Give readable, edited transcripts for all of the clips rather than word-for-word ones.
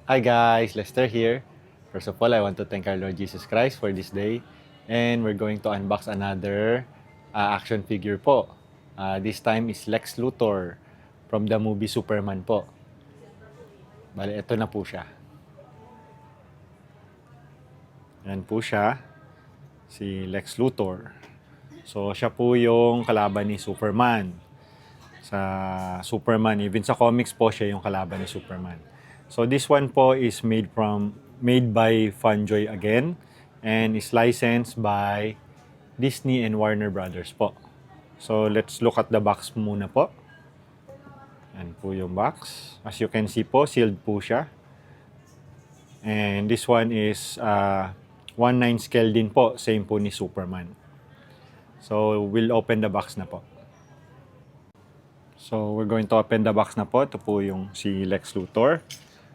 Hi guys, Lester here. First of all, I want to thank our Lord Jesus Christ for this day. And we're going to unbox another action figure po. This time is Lex Luthor from the movie Superman po. Bale, ito na po siya. Yan po siya, si Lex Luthor. So, siya po yung kalaban ni Superman. Sa Superman, even sa comics po, siya yung kalaban ni Superman. So, this one po is made by Funjoy again and is licensed by Disney and Warner Brothers po. So, let's look at the box muna po. Yan po yung box. As you can see po, sealed po siya. And this one is 1/9 scale din po, same po ni Superman. So, we'll open the box na po. So, we're going to open the box na po. Ito po yung si Lex Luthor.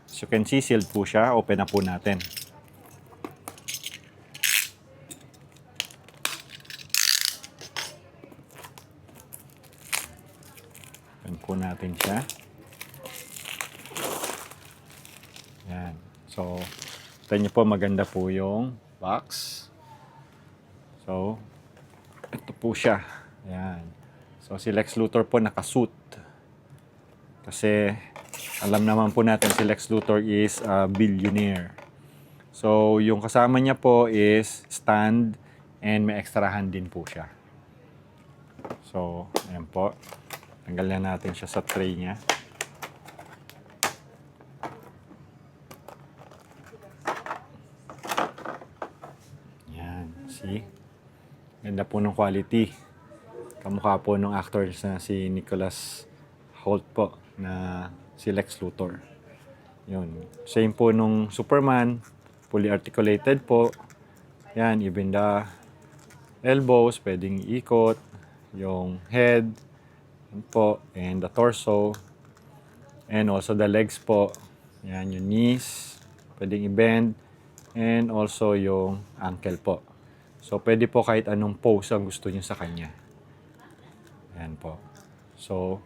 As you can see, sealed po siya. Open na po natin. Open po natin siya. Yan. So, ito nyo po, maganda po yung box. So, ito po siya. Yan. So, si Lex Luthor po nakasuit. Kasi, alam naman po natin si Lex Luthor is a billionaire. So, yung kasama niya po is stand and may extrahan din po siya. So, ayan po. Tanggalin natin siya sa tray niya. Yan, see? Ganda po ng quality. Kamukha po ng actor na si Nicholas Hoult po na si Lex Luthor. Yun. Same po nung Superman. Fully articulated po. Yan, even the elbows, pwedeng ikot. Yung head, yan po, and the torso. And also the legs po. Yan, yung knees, pwedeng i-bend. And also yung ankle po. So, pwede po kahit anong pose ang gusto niyo sa kanya. Yan po. So,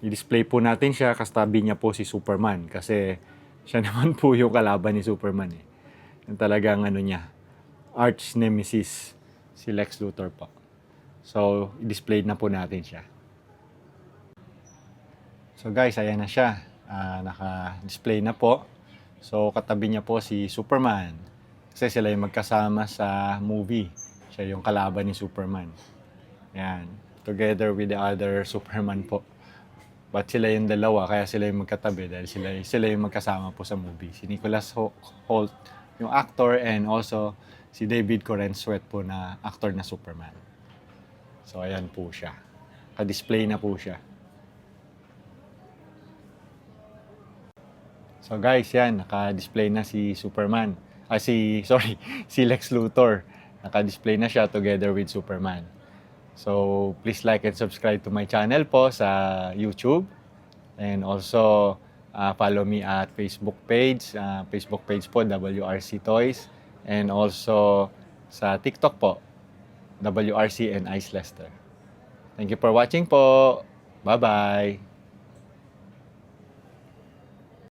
i-display po natin siya, kastabi niya po si Superman. Kasi, siya naman po yung kalaban ni Superman eh. Yung talagang niya, arch nemesis, si Lex Luthor po. So, i-display na po natin siya. So guys, ayan na siya. Naka-display na po. So, katabi niya po si Superman. Kasi sila yung magkasama sa movie. Siya yung kalaban ni Superman. Yan. Together with the other Superman po. But sila yung dalawa, kaya sila yung magkatabi dahil sila yung magkasama po sa movie. Si Nicholas Hoult, yung actor, and also si David Corenswet po na actor na Superman. So, ayan po siya. Ka-display na po siya. So guys, yan, naka-display na si Superman. Si Lex Luthor. Naka-display na siya together with Superman. So, please like and subscribe to my channel po sa YouTube. And also, follow me at Facebook page. Facebook page po, WRC Toys. And also, sa TikTok po, WRC and Ice Lester. Thank you for watching po. Bye-bye!